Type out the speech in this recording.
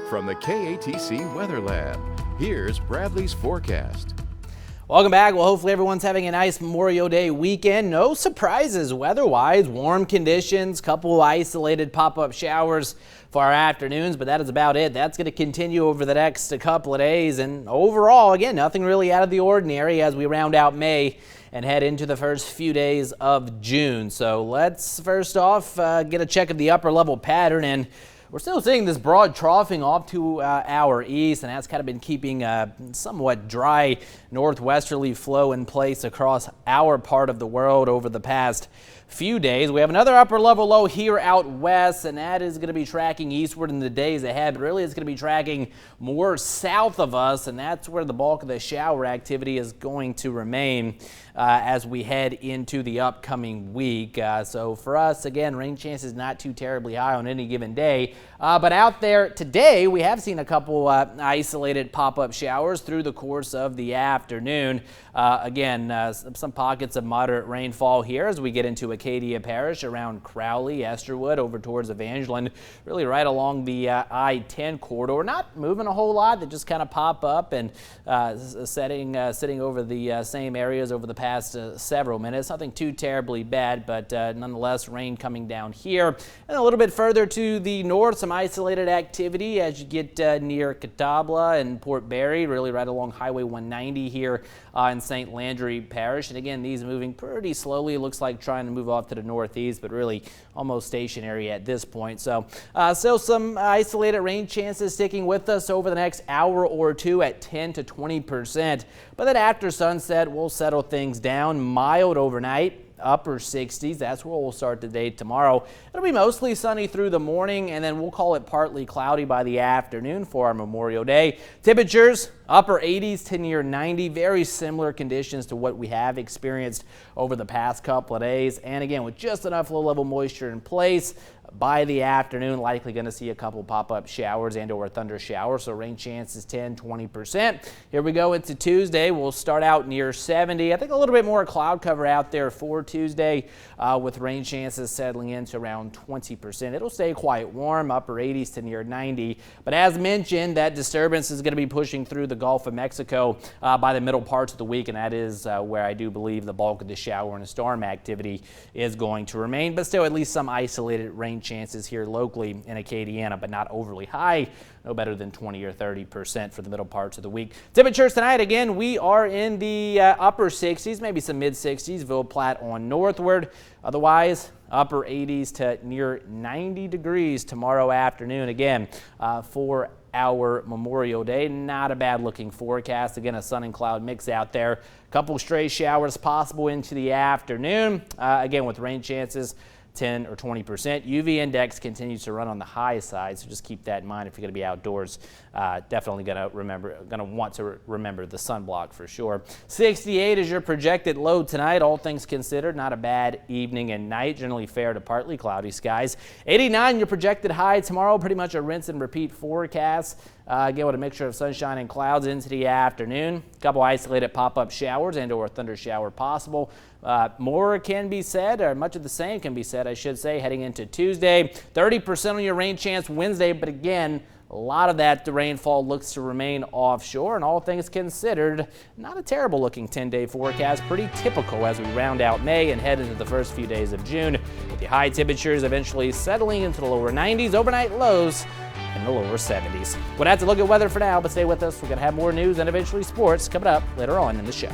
From the KATC Weather Lab, here's Bradley's forecast. Welcome back. Well, hopefully everyone's having a nice Memorial Day weekend. No surprises weather-wise. Warm conditions, couple isolated pop-up showers for our afternoons, but that is about it. That's going to continue over the next couple of days. And overall, again, nothing really out of the ordinary as we round out May and head into the first few days of June. So let's first off get a check of the upper level pattern, and we're still seeing this broad troughing off to our east, and that's kind of been keeping a somewhat dry northwesterly flow in place across our part of the world over the past few days. We have another upper level low here out west, and that is going to be tracking eastward in the days ahead, but really it's going to be tracking more south of us, and that's where the bulk of the shower activity is going to remain as we head into the upcoming week. So for us, again, rain chances not too terribly high on any given day, but out there today we have seen a couple isolated pop-up showers through the course of the afternoon. Again, some pockets of moderate rainfall here as we get into Acadiana Parish around Crowley, Esterwood, over towards Evangeline, really right along the I-10 corridor. Not moving a whole lot, that just kind of pop up and sitting over the same areas over the past several minutes. Nothing too terribly bad, but nonetheless, rain coming down here. And a little bit further to the north, some isolated activity as you get near Catawba and Port Barry, really right along Highway 190 here in St. Landry Parish. And again, these moving pretty slowly. It looks like trying to move off to the northeast, but really almost stationary at this point. So still some isolated rain chances sticking with us over the next hour or two at 10 to 20%. But then after sunset, we'll settle things down. Mild overnight, upper 60s. That's where we'll start the day tomorrow. It'll be mostly sunny through the morning, and then we'll call it partly cloudy by the afternoon for our Memorial Day. Temperatures upper 80s to near 90. Very similar conditions to what we have experienced over the past couple of days. And again, with just enough low-level moisture in place, by the afternoon, likely going to see a couple pop-up showers and or thunder showers, so rain chances 10-20%. Here we go into Tuesday. We'll start out near 70. I think a little bit more cloud cover out there for Tuesday with rain chances settling into around 20%. It'll stay quite warm, upper 80s to near 90. But as mentioned, that disturbance is going to be pushing through the Gulf of Mexico by the middle parts of the week, and that is where I do believe the bulk of the shower and storm activity is going to remain. But still, at least some isolated rain chances here locally in Acadiana, but not overly high. No better than 20 or 30% for the middle parts of the week. Temperatures tonight, again, we are in the upper 60s, maybe some mid 60s, Ville Platte on northward. Otherwise, upper 80s to near 90 degrees tomorrow afternoon. Again, for our Memorial Day, not a bad looking forecast. Again, a sun and cloud mix out there. Couple stray showers possible into the afternoon. Again, with rain chances 10 or 20%. UV index continues to run on the high side, so just keep that in mind if you're going to be outdoors. Definitely going to want to remember the sunblock for sure. 68 is your projected low tonight. All things considered, not a bad evening and night. Generally fair to partly cloudy skies. 89 your projected high tomorrow. Pretty much a rinse and repeat forecast. Again, with a mixture of sunshine and clouds into the afternoon. A couple isolated pop-up showers and or thunder shower possible. More can be said, or much of the same can be said, I should say, heading into Tuesday. 30% on your rain chance Wednesday, but again, a lot of that rainfall looks to remain offshore, and all things considered, not a terrible looking 10-day forecast. Pretty typical as we round out May and head into the first few days of June, with the high temperatures eventually settling into the lower 90s, overnight lows in the lower 70s. We'll have to look at weather for now, but stay with us. We're going to have more news and eventually sports coming up later on in the show.